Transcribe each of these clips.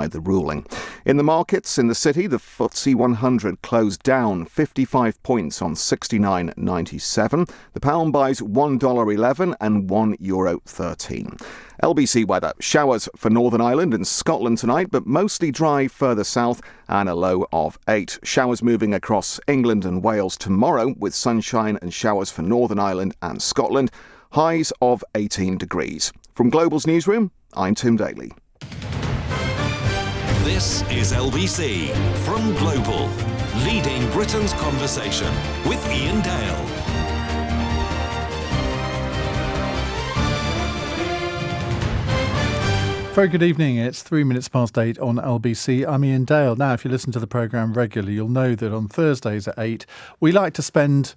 the ruling. In the markets in the city, the FTSE 100 closed down 55 points on 69.97. The pound buys $1.11 and €1.13. LBC weather. Showers for Northern Ireland and Scotland tonight, but mostly dry further south and a low of 8. Showers moving across England and Wales tomorrow with sunshine and showers for Northern Ireland and Scotland. Highs of 18 degrees. From Global's newsroom, I'm Tim Daly. This is LBC from Global, leading Britain's conversation with Iain Dale. Very good evening. It's 3 minutes past 8 on LBC. I'm Iain Dale. Now, if you listen to the programme regularly, you'll know that on Thursdays at 8, we like to spend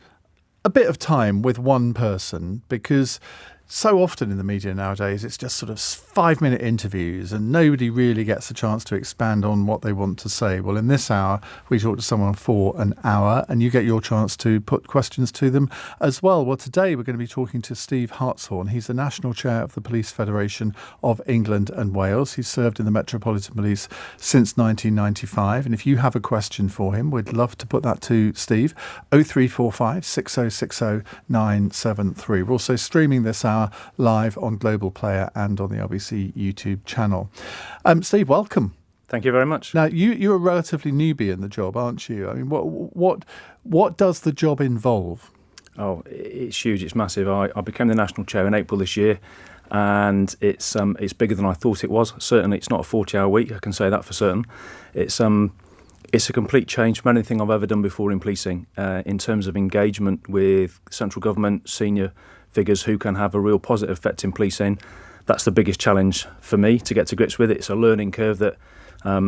a bit of time with one person because so often in the media nowadays, it's just sort of 5-minute interviews and nobody really gets a chance to expand on what they want to say. Well, in this hour, we talk to someone for an hour and you get your chance to put questions to them as well. Well, today we're going to be talking to Steve Hartshorn. He's the National Chair of the Police Federation of England and Wales. He's served in the Metropolitan Police since 1995. And if you have a question for him, we'd love to put that to Steve. 0345 6060 973. We're also streaming this hour live on Global Player and on the LBC YouTube channel. Steve, welcome. Thank you very much. Now, you're a relatively newbie in the job, aren't you? I mean, what does the job involve? Oh, it's huge. It's massive. I became the national chair in April this year, and it's bigger than I thought it was. Certainly, it's not a 40-hour week. I can say that for certain. It's a complete change from anything I've ever done before in policing, in terms of engagement with central government, senior figures who can have a real positive effect in policing. That's the biggest challenge for me to get to grips with it. It's a learning curve that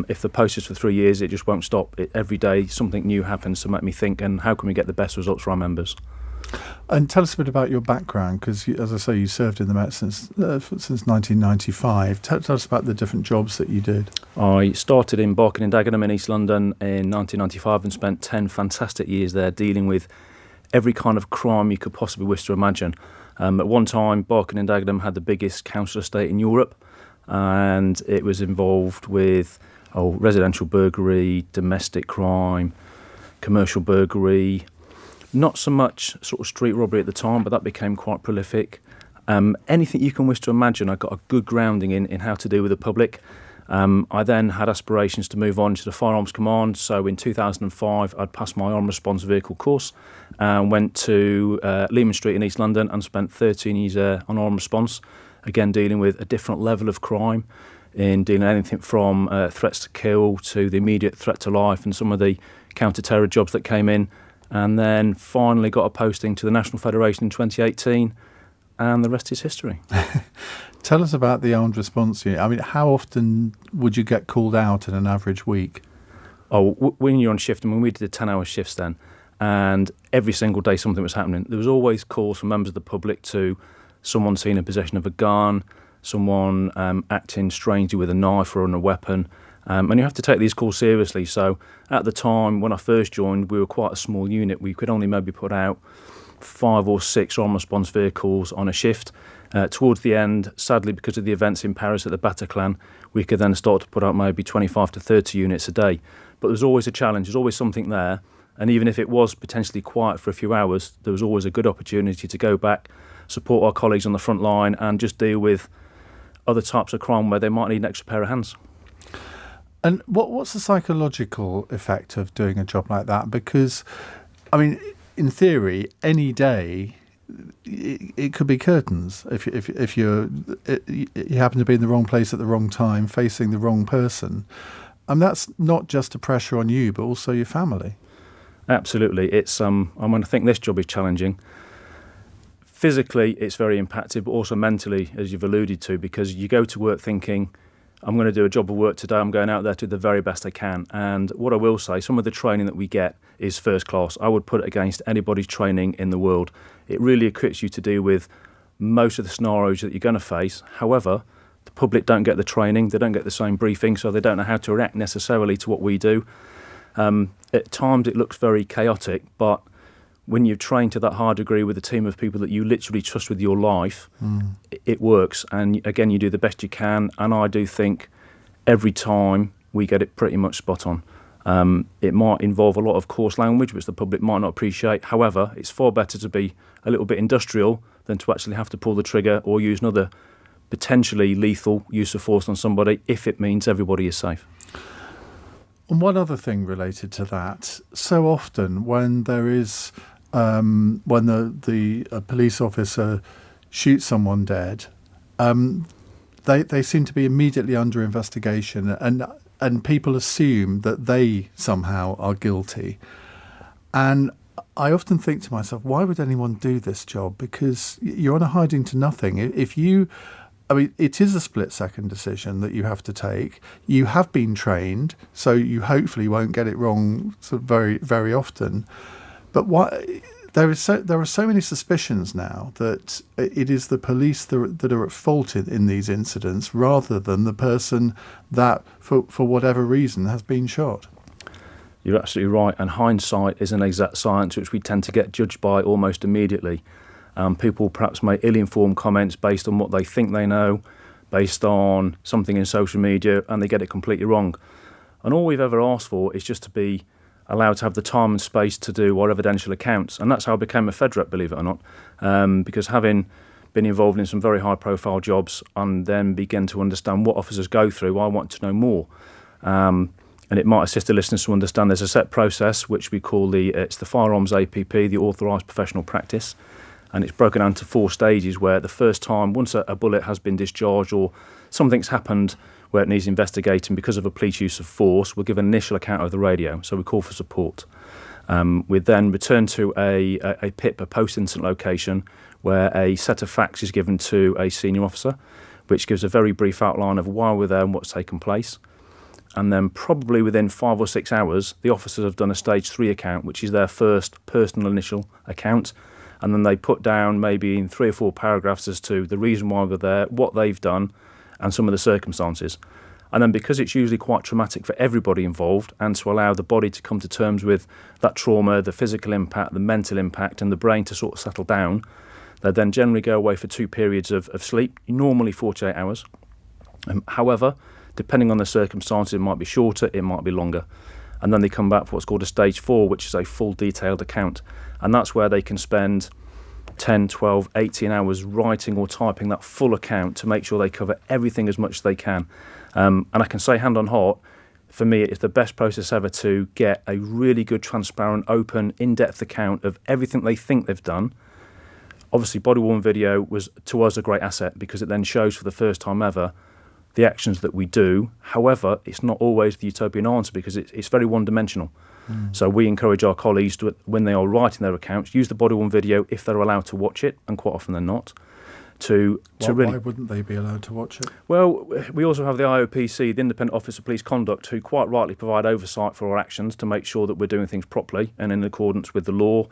if the post is for 3 years, it just won't stop. Every day something new happens to make me think, and how can we get the best results for our members? And tell us a bit about your background, because as I say, you served in the Met since 1995. Tell us about the different jobs that you did. I started in Barking and Dagenham in East London in 1995 and spent 10 fantastic years there dealing with every kind of crime you could possibly wish to imagine. At one time, Barking and Dagenham had the biggest council estate in Europe, and it was involved with residential burglary, domestic crime, commercial burglary, not so much sort of street robbery at the time, but that became quite prolific. Anything you can wish to imagine, I got a good grounding in how to deal with the public. I then had aspirations to move on to the Firearms Command, so in 2005 I'd passed my armed response vehicle course and went to Leman Street in East London and spent 13 years there on armed response, again dealing with a different level of crime, in dealing with anything from threats to kill to the immediate threat to life and some of the counter-terror jobs that came in, and then finally got a posting to the National Federation in 2018, and the rest is history. Tell us about the armed response unit. I mean, how often would you get called out in an average week? When you're on shift, I mean, we did 10-hour shifts then, and every single day something was happening. There was always calls from members of the public to someone seen in possession of a gun, someone acting strangely with a knife or a weapon, and you have to take these calls seriously. So at the time, when I first joined, we were quite a small unit. We could only maybe put out 5 or 6 armed response vehicles on a shift. Towards the end, sadly, because of the events in Paris at the Bataclan, we could then start to put out maybe 25 to 30 units a day. But there's always a challenge, there's always something there. And even if it was potentially quiet for a few hours, there was always a good opportunity to go back, support our colleagues on the front line and just deal with other types of crime where they might need an extra pair of hands. And what's the psychological effect of doing a job like that? Because, I mean, in theory, any day it could be curtains if you happen to be in the wrong place at the wrong time, facing the wrong person. And that's not just a pressure on you, but also your family. Absolutely. It's I think this job is challenging. Physically, it's very impactful, but also mentally, as you've alluded to, because you go to work thinking, I'm going to do a job of work today. I'm going out there to do the very best I can. And what I will say, some of the training that we get is first class. I would put it against anybody's training in the world. It really equips you to deal with most of the scenarios that you're going to face. However, the public don't get the training. They don't get the same briefing, so they don't know how to react necessarily to what we do. At times it looks very chaotic, but when you're trained to that high degree with a team of people that you literally trust with your life, it works. And again, you do the best you can. And I do think every time we get it pretty much spot on. It might involve a lot of coarse language, which the public might not appreciate. However, it's far better to be a little bit industrial than to actually have to pull the trigger or use another potentially lethal use of force on somebody if it means everybody is safe. And one other thing related to that, so often when there is, when the police officer shoots someone dead, they seem to be immediately under investigation, and people assume that they somehow are guilty. And I often think to myself, why would anyone do this job? Because you're on a hiding to nothing. It is a split-second decision that you have to take. You have been trained, so you hopefully won't get it wrong sort of very, very often. But there are so many suspicions now that it is the police that are at fault in these incidents, rather than the person that, for whatever reason, has been shot. You're absolutely right, and hindsight is an exact science which we tend to get judged by almost immediately. People perhaps make ill-informed comments based on what they think they know, based on something in social media, and they get it completely wrong. And all we've ever asked for is just to be allowed to have the time and space to do our evidential accounts. And that's how I became a Fed rep, believe it or not, because having been involved in some very high-profile jobs and then begin to understand what officers go through, I want to know more. And it might assist the listeners to understand there's a set process which we call it's the Firearms APP, the Authorised Professional Practice. And it's broken down to 4 stages where the first time, once a bullet has been discharged or something's happened where it needs investigating because of a police use of force, we'll give an initial account over the radio. So we call for support. We then return to a PIP, a post-incident location, where a set of facts is given to a senior officer, which gives a very brief outline of why we're there and what's taken place. And then probably within 5 or 6 hours, the officers have done a stage 3 account, which is their first personal initial account. And then they put down maybe in 3 or 4 paragraphs as to the reason why we're there, what they've done, and some of the circumstances. And then because it's usually quite traumatic for everybody involved, and to allow the body to come to terms with that trauma, the physical impact, the mental impact, and the brain to sort of settle down, they then generally go away for 2 periods of sleep, normally 48 hours. However, depending on the circumstances, it might be shorter, it might be longer. And then they come back for what's called a stage 4, which is a full detailed account. And that's where they can spend 10, 12, 18 hours writing or typing that full account to make sure they cover everything as much as they can. And I can say hand on heart, for me, it's the best process ever to get a really good, transparent, open, in-depth account of everything they think they've done. Obviously, body-worn video was, to us, a great asset because it then shows for the first time ever the actions that we do. However, it's not always the utopian answer because it's very one-dimensional. So we encourage our colleagues to, when they are writing their accounts, use the body-worn video if they're allowed to watch it, and quite often they're not. Why wouldn't they be allowed to watch it? Well, we also have the IOPC, the Independent Office of Police Conduct, who quite rightly provide oversight for our actions to make sure that we're doing things properly and in accordance with the law,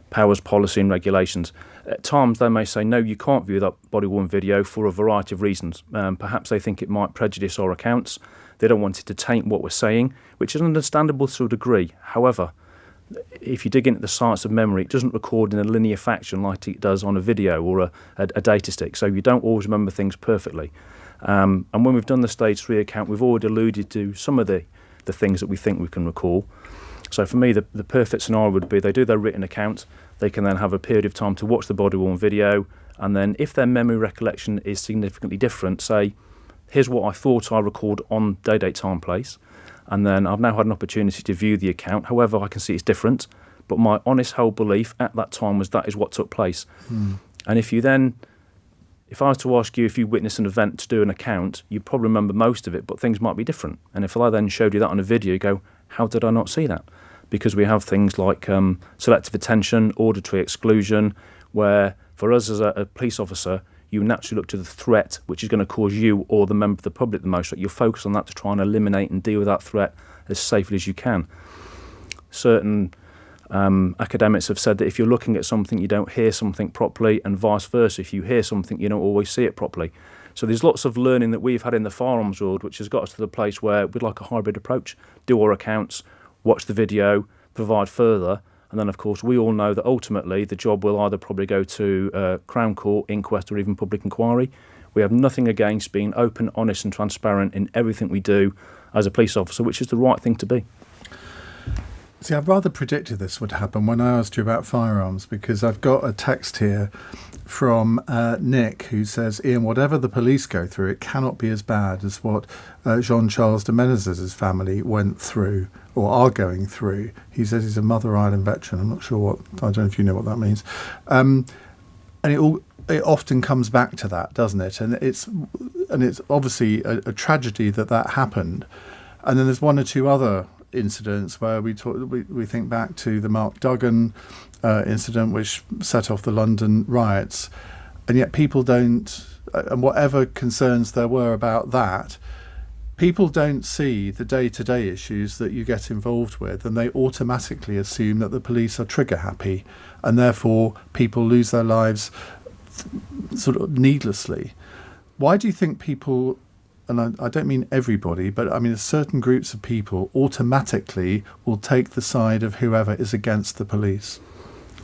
powers, policy and regulations. At times they may say, no, you can't view that body-worn video for a variety of reasons. Perhaps they think it might prejudice our accounts. They don't want it to taint what we're saying, which is understandable to a degree. However, if you dig into the science of memory, it doesn't record in a linear fashion like it does on a video or a data stick, so you don't always remember things perfectly. And when we've done the stage 3 account, we've already alluded to some of the things that we think we can recall. So for me, the perfect scenario would be they do their written account, they can then have a period of time to watch the body-worn video, and then if their memory recollection is significantly different, say, here's what I thought I recalled on day, date, time, place, and then I've now had an opportunity to view the account. However, I can see it's different, but my honest held belief at that time was that is what took place. And if I was to ask you if you witnessed an event to do an account, you'd probably remember most of it, but things might be different. And if I then showed you that on a video, you go, how did I not see that? Because we have things like selective attention, auditory exclusion, where for us as a police officer, you naturally look to the threat which is going to cause you or the member of the public the most. You'll focus on that to try and eliminate and deal with that threat as safely as you can. Certain academics have said that if you're looking at something, you don't hear something properly, and vice versa. If you hear something, you don't always see it properly. So there's lots of learning that we've had in the firearms world, which has got us to the place where we'd like a hybrid approach, do our accounts, watch the video, provide further. And then, of course, we all know that ultimately the job will either probably go to Crown Court, inquest, or even public inquiry. We have nothing against being open, honest and transparent in everything we do as a police officer, which is the right thing to be. See, I've rather predicted this would happen when I asked you about firearms, because I've got a text here from Nick who says, Ian, whatever the police go through, it cannot be as bad as what Jean-Charles de Menezes' family went through or are going through. He says he's a Mother Island veteran. I'm not sure I don't know if you know what that means. And it often comes back to that, doesn't it? And it's obviously a tragedy that happened. And then there's one or two other incidents where we think back to the Mark Duggan incident, which set off the London riots, and yet people don't, and whatever concerns there were about that, people don't see the day-to-day issues that you get involved with, and they automatically assume that the police are trigger happy, and therefore people lose their lives sort of needlessly. Why do you think people, and I don't mean everybody, but I mean certain groups of people automatically will take the side of whoever is against the police?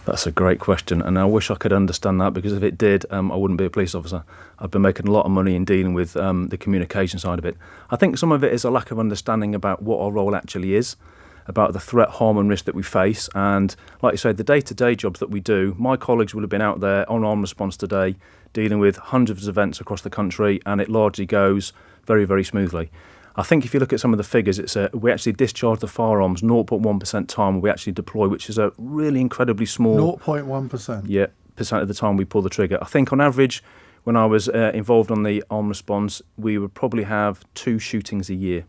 That's a great question, and I wish I could understand that, because if it did, I wouldn't be a police officer. I've been making a lot of money in dealing with the communication side of it. I think some of it is a lack of understanding about what our role actually is, about the threat, harm and risk that we face. And like you say, the day-to-day jobs that we do, my colleagues will have been out there on armed response today, dealing with hundreds of events across the country, and it largely goes very, very smoothly. I think if you look at some of the figures, we actually discharge the firearms 0.1% time we actually deploy, which is a really incredibly small 0.1%. Percent of the time we pull the trigger. I think on average, when I was involved on the armed response, we would probably have 2 shootings a year.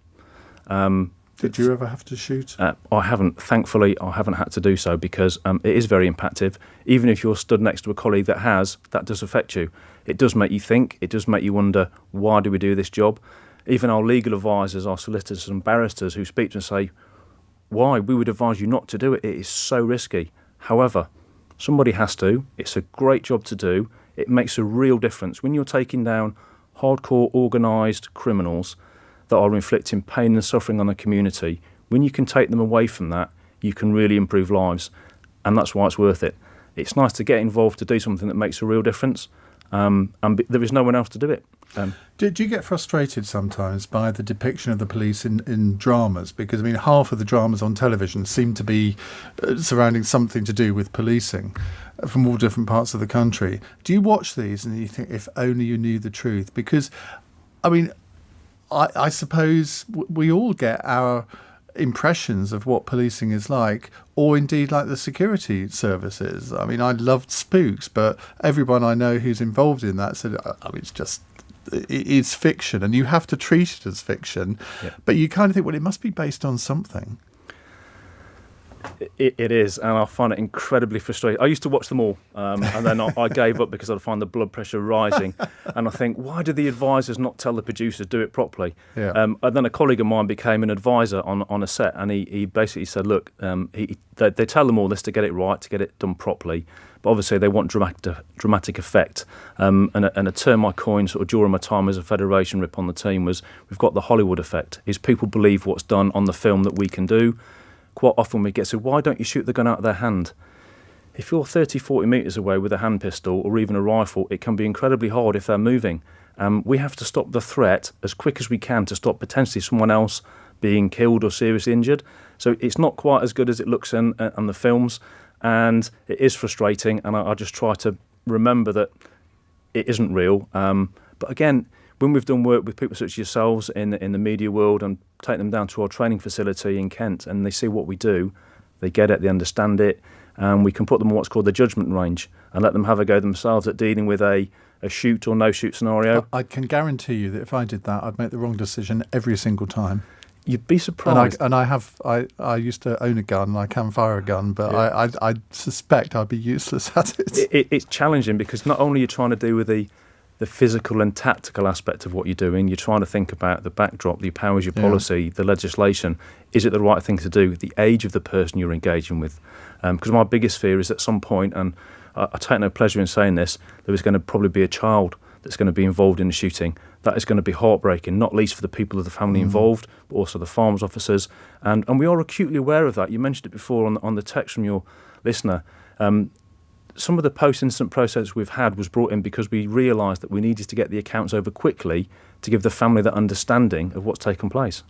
Did you ever have to shoot? I haven't. Thankfully, I haven't had to do so, because it is very impactful. Even if you're stood next to a colleague that does affect you. It does make you think. It does make you wonder, why do we do this job? Even our legal advisors, our solicitors and barristers who speak to us say, why? We would advise you not to do it. It is so risky. However, somebody has to. It's a great job to do. It makes a real difference. When you're taking down hardcore organised criminals that are inflicting pain and suffering on the community, when you can take them away from that, you can really improve lives. And that's why it's worth it. It's nice to get involved to do something that makes a real difference. And there is no one else to do it. Do you get frustrated sometimes by the depiction of the police in dramas? Because, I mean, half of the dramas on television seem to be surrounding something to do with policing from all different parts of the country. Do you watch these and you think, if only you knew the truth? Because, I mean, I suppose we all get our impressions of what policing is like, or indeed like the security services. I mean, I loved Spooks, but everyone I know who's involved in that said, I mean, it's fiction, and you have to treat it as fiction. Yeah. But you kind of think, well, it must be based on something. It is, and I find it incredibly frustrating. I used to watch them all, and then I gave up because I'd find the blood pressure rising. And I think, why do the advisors not tell the producers do it properly? Yeah. And then a colleague of mine became an advisor on a set, and he basically said, look, they tell them all this to get it right, to get it done properly. But obviously they want dramatic effect. And a term I coined sort of during my time as a Federation rep on the team was, we've got the Hollywood effect, is people believe what's done on the film that we can do. Quite often we get said, why don't you shoot the gun out of their hand? If you're 30, 40 metres away with a hand pistol or even a rifle, it can be incredibly hard if they're moving. We have to stop the threat as quick as we can to stop potentially someone else being killed or seriously injured. So it's not quite as good as it looks in the films, and it is frustrating, and I just try to remember that it isn't real. But again, when we've done work with people such as yourselves in the media world and take them down to our training facility in Kent and they see what we do, they get it, they understand it, and we can put them on what's called the judgment range and let them have a go themselves at dealing with a shoot or no shoot scenario. I can guarantee you that if I did that, I'd make the wrong decision every single time. You'd be surprised. And I used to own a gun, and I can fire a gun, but yeah. I suspect I'd be useless at it. It's challenging because not only are you trying to do with the physical and tactical aspect of what you're doing, you're trying to think about the backdrop, the powers, your policy, the legislation. Is it the right thing to do? The age of the person you're engaging with. Because my biggest fear is at some point, and I take no pleasure in saying this, there is going to probably be a child that's going to be involved in a shooting. That is going to be heartbreaking, not least for the people of the family involved, but also the farms officers. And we are acutely aware of that. You mentioned it before on the text from your listener. some of the post-incident process we've had was brought in because we realised that we needed to get the accounts over quickly to give the family that understanding of what's taken place.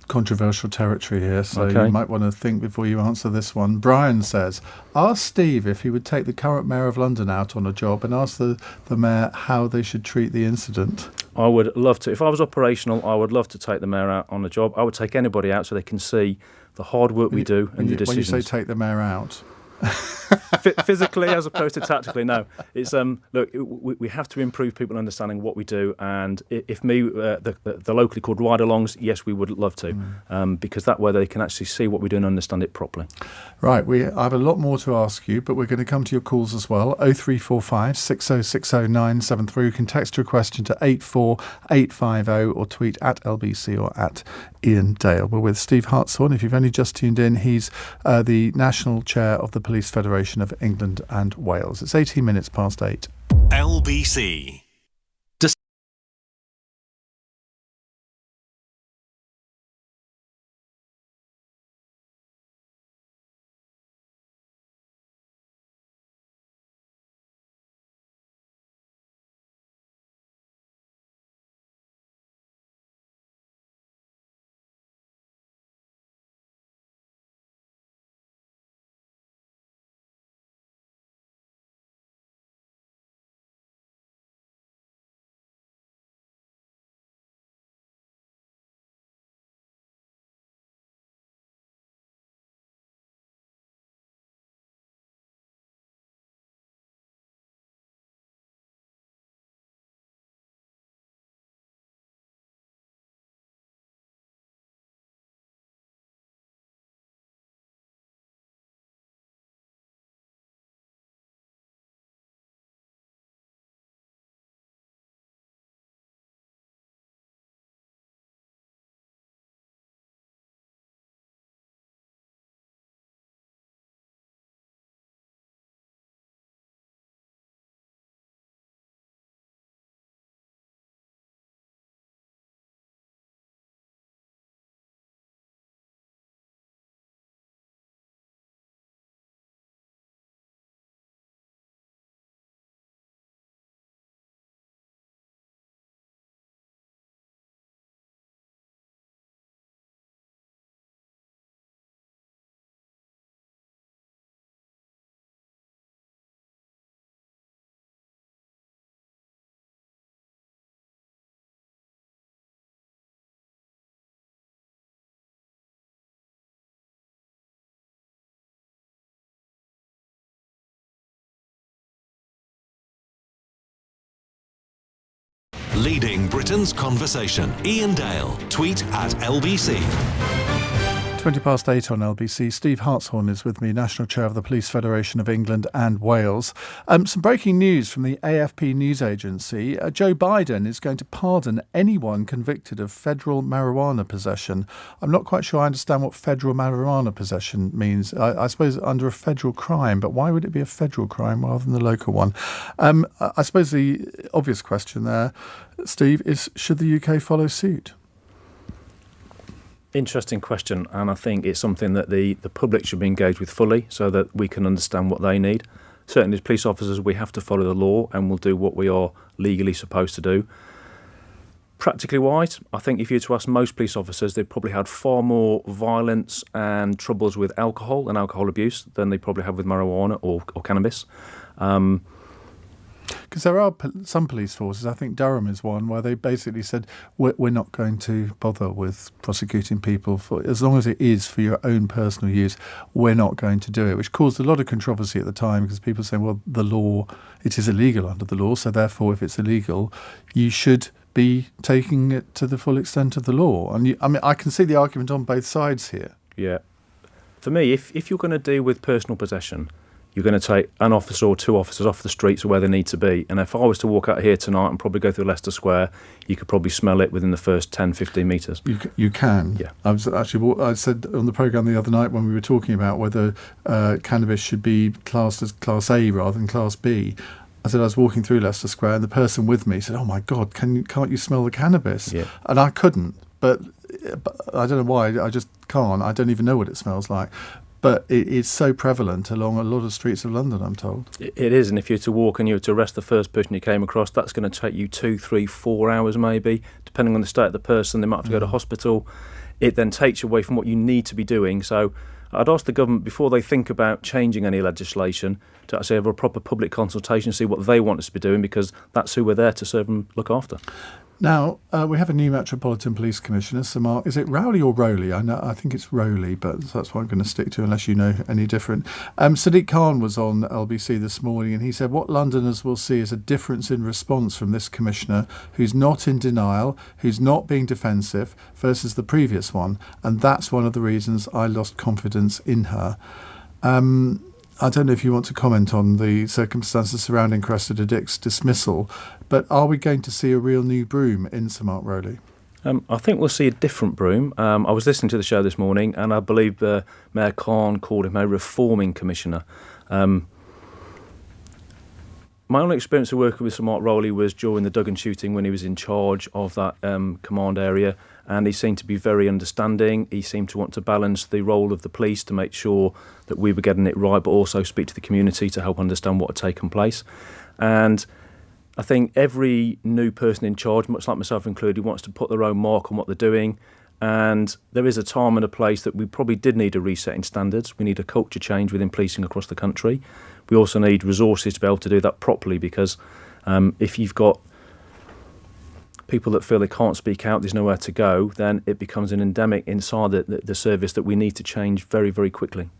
Controversial territory here, so Okay. you might want to think before you answer this one. Brian says, ask Steve if he would take the current Mayor of London out on a job and ask the Mayor how they should treat the incident. I would love to. If I was operational, I would love to take the Mayor out on a job. I would take anybody out so they can see the hard work we do and the When you decisions. say take the Mayor out, Physically as opposed to tactically, no. It's look, we have to improve people understanding what we do, and if the locally called ride-alongs, yes, we would love to, because that way they can actually see what we do and understand it properly. right, I have a lot more to ask you, but we're going to come to your calls as well. 0345 6060973. You can text your question to 84850 or tweet at LBC or at Iain Dale. We're with Steve Hartshorn. If you've only just tuned in, he's the National Chair of the Police Federation of England and Wales. It's 18 minutes past 8. LBC. Leading Britain's conversation. Iain Dale. Tweet at LBC. 20 past 8 on LBC. Steve Hartshorn is with me, National Chair of the Police Federation of England and Wales. Some breaking news from the AFP news agency. Joe Biden is going to pardon anyone convicted of federal marijuana possession. I'm not quite sure I understand what federal marijuana possession means. I suppose under a federal crime, but why would it be a federal crime rather than the local one? I suppose the obvious question there, Steve, is should the UK follow suit? Interesting question, and I think it's something that the public should be engaged with fully so that we can understand what they need. Certainly as police officers, we have to follow the law and we'll do what we are legally supposed to do. Practically wise, I think if you were to ask most police officers, they've probably had far more violence and troubles with alcohol and alcohol abuse than they probably have with marijuana or cannabis. Because there are some police forces, I think Durham is one, where they basically said, we're not going to bother with prosecuting people for as long as it is for your own personal use, we're not going to do it, which caused a lot of controversy at the time because people saying, well, the law, it is illegal under the law, so therefore if it's illegal, you should be taking it to the full extent of the law. And I can see the argument on both sides here. Yeah. For me, if you're going to deal with personal possession, you're going to take an officer or two officers off the streets or where they need to be. And if I was to walk out here tonight and probably go through Leicester Square, you could probably smell it within the first 10, 15 metres. You can. Yeah. I said on the programme the other night when we were talking about whether cannabis should be classed as Class A rather than Class B. I said I was walking through Leicester Square and the person with me said, oh my God, can't you smell the cannabis? Yeah. And I couldn't, but I don't know why, I just can't. I don't even know what it smells like. but it's so prevalent along a lot of streets of London, I'm told. It is, and if you're to walk and you were to arrest the first person you came across, that's going to take you 2, 3, 4 hours maybe, depending on the state of the person. They might have to go to hospital. It then takes you away from what you need to be doing. So I'd ask the government, before they think about changing any legislation, to actually have a proper public consultation, see what they want us to be doing, because that's who we're there to serve and look after. Now, we have a new Metropolitan Police Commissioner, Sir Mark. Is it Rowley or Rowley? I think it's Rowley, but that's what I'm going to stick to unless you know any different. Sadiq Khan was on LBC this morning, and he said what Londoners will see is a difference in response from this commissioner, who's not in denial, who's not being defensive, versus the previous one. And that's one of the reasons I lost confidence in her. I don't know if you want to comment on the circumstances surrounding Cressida Dick's dismissal, but are we going to see a real new broom in Sir Mark Rowley? I think we'll see a different broom. I was listening to the show this morning, and I believe Mayor Khan called him a reforming commissioner. My only experience of working with Sir Mark Rowley was during the Duggan shooting when he was in charge of that command area, and he seemed to be very understanding. He seemed to want to balance the role of the police to make sure that we were getting it right, but also speak to the community to help understand what had taken place. And I think every new person in charge, much like myself included, wants to put their own mark on what they're doing. And there is a time and a place that we probably did need a reset in standards. We need a culture change within policing across the country. We also need resources to be able to do that properly, because if you've got people that feel they can't speak out, there's nowhere to go, then it becomes an endemic inside the service that we need to change very, very quickly.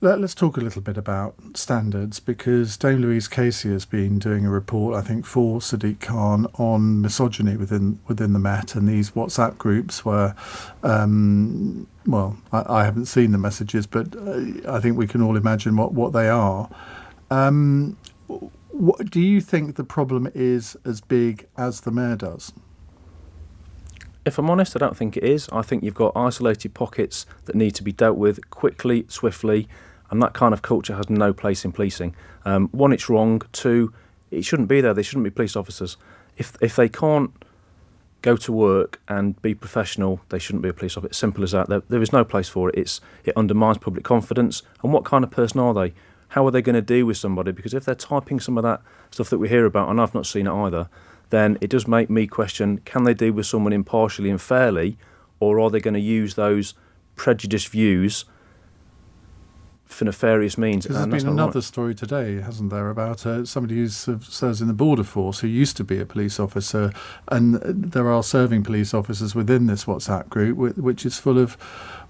Let's talk a little bit about standards, because Dame Louise Casey has been doing a report, I think, for Sadiq Khan on misogyny within the Met, and these WhatsApp groups were, I haven't seen the messages, but I think we can all imagine what they are. Do you think the problem is as big as the Mayor does? If I'm honest, I don't think it is. I think you've got isolated pockets that need to be dealt with quickly, swiftly, and that kind of culture has no place in policing. One, it's wrong. Two, it shouldn't be there. They shouldn't be police officers. If they can't go to work and be professional, they shouldn't be a police officer. Simple as that. There is no place for it. It undermines public confidence. And what kind of person are they? How are they going to deal with somebody? Because if they're typing some of that stuff that we hear about, and I've not seen it either, then it does make me question, can they deal with someone impartially and fairly, or are they going to use those prejudiced views for nefarious means? There's been another story today, hasn't there, about somebody who serves in the Border Force, who used to be a police officer, and there are serving police officers within this WhatsApp group, which is full of,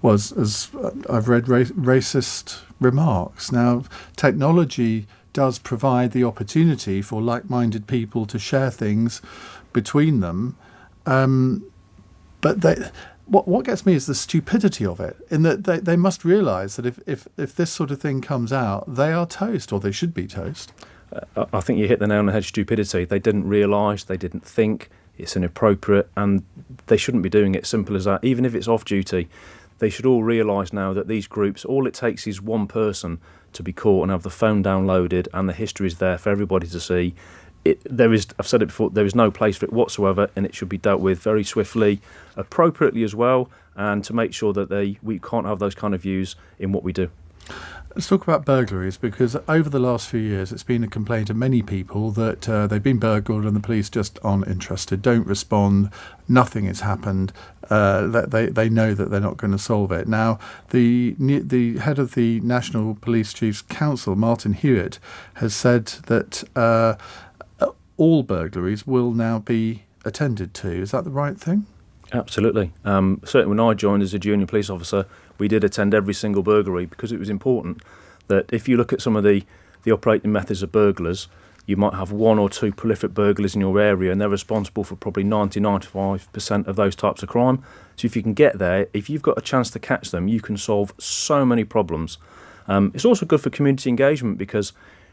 as I've read, racist remarks. Now, technology does provide the opportunity for like-minded people to share things between them, but what gets me is the stupidity of it, in that they must realise that if this sort of thing comes out, they are toast, or they should be toast. I think you hit the nail on the head. Stupidity. They didn't realise, they didn't think, it's inappropriate, and they shouldn't be doing it. Simple as that. Even if it's off duty, they should all realise now that these groups, all it takes is one person to be caught and have the phone downloaded, and the history is there for everybody to see. I've said it before, there is no place for it whatsoever, and it should be dealt with very swiftly, appropriately as well, and to make sure that we can't have those kind of views in what we do. Let's talk about burglaries, because over the last few years it's been a complaint of many people that they've been burgled and the police just aren't interested, don't respond, nothing has happened, they know that they're not going to solve it. Now, the head of the National Police Chiefs Council, Martin Hewitt, has said that all burglaries will now be attended to. Is that the right thing? Absolutely. Certainly when I joined as a junior police officer, we did attend every single burglary, because it was important that if you look at some of the operating methods of burglars, you might have one or two prolific burglars in your area, and they're responsible for probably 95% of those types of crime. So if you can get there, if you've got a chance to catch them, you can solve so many problems. It's also good for community engagement, because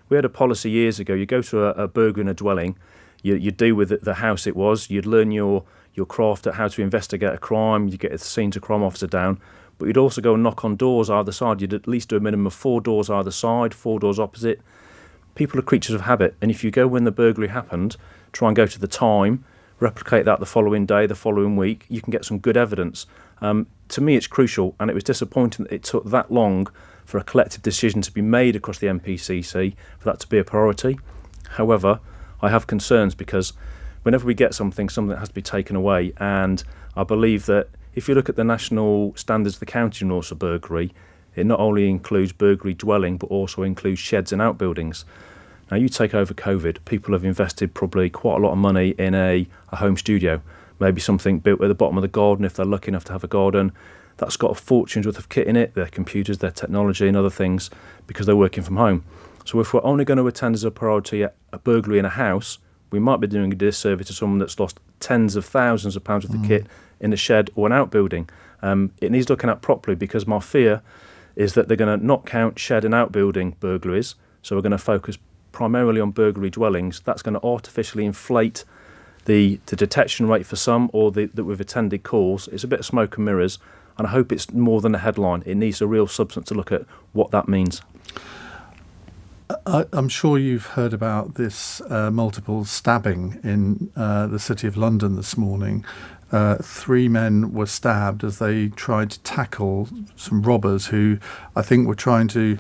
we had a policy years ago. You go to a burglary in a dwelling, you deal with the house it was, you'd learn your craft at how to investigate a crime, you get a scene to crime officer down, but you'd also go and knock on doors either side. You'd at least do a minimum of 4 doors either side, 4 doors opposite. People are creatures of habit, and if you go when the burglary happened, try and go to the time replicate that the following day, the following week, you can get some good evidence. To me, it's crucial, and it was disappointing that it took that long for a collective decision to be made across the MPCC for that to be a priority. However, I have concerns because whenever we get something has to be taken away, and I believe that if you look at the national standards of the county rules for burglary, it not only includes burglary dwelling but also includes sheds and outbuildings. Now, you take over COVID, people have invested probably quite a lot of money in a home studio, maybe something built at the bottom of the garden if they're lucky enough to have a garden. That's got a fortune's worth of kit in it, their computers, their technology and other things, because they're working from home. So if we're only going to attend as a priority a burglary in a house, we might be doing a disservice to someone that's lost tens of thousands of pounds worth of kit in a shed or an outbuilding. It needs looking at properly, because my fear is that they're going to not count shed and outbuilding burglaries, so we're going to focus primarily on burglary dwellings. That's going to artificially inflate the detection rate for some, or that we've attended calls. It's a bit of smoke and mirrors, and I hope it's more than a headline. It needs a real substance to look at what that means. I'm sure you've heard about this multiple stabbing in the City of London this morning. 3 men were stabbed as they tried to tackle some robbers who I think were trying to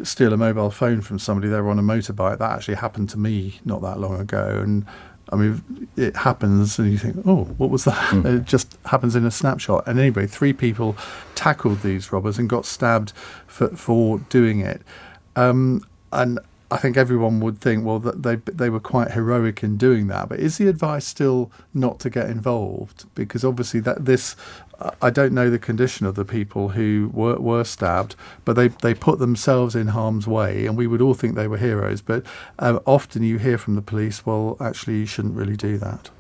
steal a mobile phone from somebody. They were on a motorbike. That actually happened to me not that long ago. And I mean, it happens and you think, oh, what was that? It just happens in a snapshot. And anyway, 3 people tackled these robbers and got stabbed for doing it. And I think everyone would think, well, that they were quite heroic in doing that. But is the advice still not to get involved? Because obviously I don't know the condition of the people who were stabbed, but they put themselves in harm's way, and we would all think they were heroes. But often you hear from the police, well, actually, you shouldn't really do that.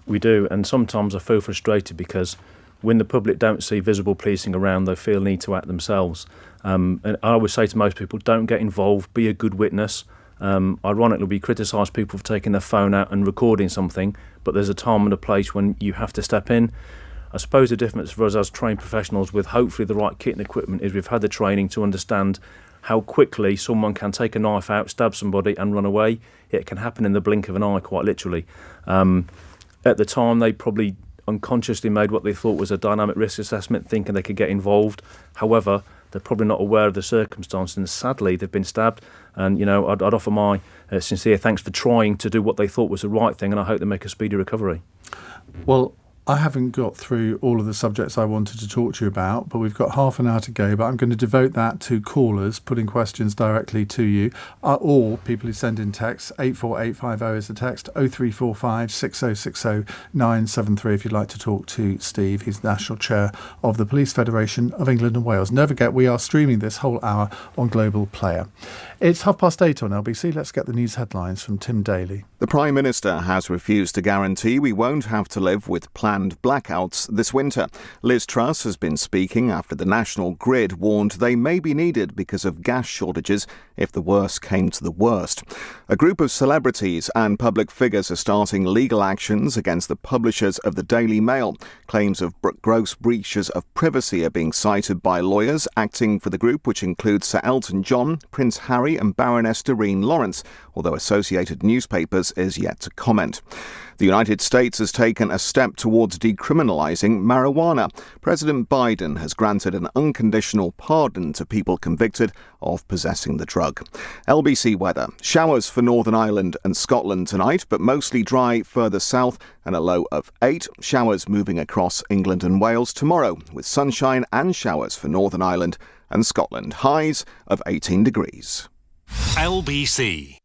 We do, and sometimes I feel frustrated because when the public don't see visible policing around, they feel need to act themselves. And I always say to most people, don't get involved, be a good witness. Ironically, we criticise people for taking their phone out and recording something, but there's a time and a place when you have to step in. I suppose the difference for us as trained professionals with hopefully the right kit and equipment is we've had the training to understand how quickly someone can take a knife out, stab somebody and run away. It can happen in the blink of an eye, quite literally. At the time, they probably unconsciously made what they thought was a dynamic risk assessment, thinking they could get involved. However, they're probably not aware of the circumstances, and sadly, they've been stabbed. And, I'd offer my sincere thanks for trying to do what they thought was the right thing, and I hope they make a speedy recovery. Well, I haven't got through all of the subjects I wanted to talk to you about, but we've got half an hour to go. But I'm going to devote that to callers putting questions directly to you, or people who send in texts. 84850 is the text. 0345 6060 973 if you'd like to talk to Steve. He's National Chair of the Police Federation of England and Wales. Never forget, we are streaming this whole hour on Global Player. It's 8:30 on LBC. Let's get the news headlines from Tim Daly. The Prime Minister has refused to guarantee we won't have to live with planned blackouts this winter. Liz Truss has been speaking after the National Grid warned they may be needed because of gas shortages if the worst came to the worst. A group of celebrities and public figures are starting legal actions against the publishers of the Daily Mail. Claims of gross breaches of privacy are being cited by lawyers acting for the group, which includes Sir Elton John, Prince Harry and Baroness Doreen Lawrence, although Associated Newspapers is yet to comment. The United States has taken a step towards decriminalising marijuana. President Biden has granted an unconditional pardon to people convicted of possessing the drug. LBC weather. Showers for Northern Ireland and Scotland tonight, but mostly dry further south and a low of 8. Showers moving across England and Wales tomorrow, with sunshine and showers for Northern Ireland and Scotland. Highs of 18 degrees. LBC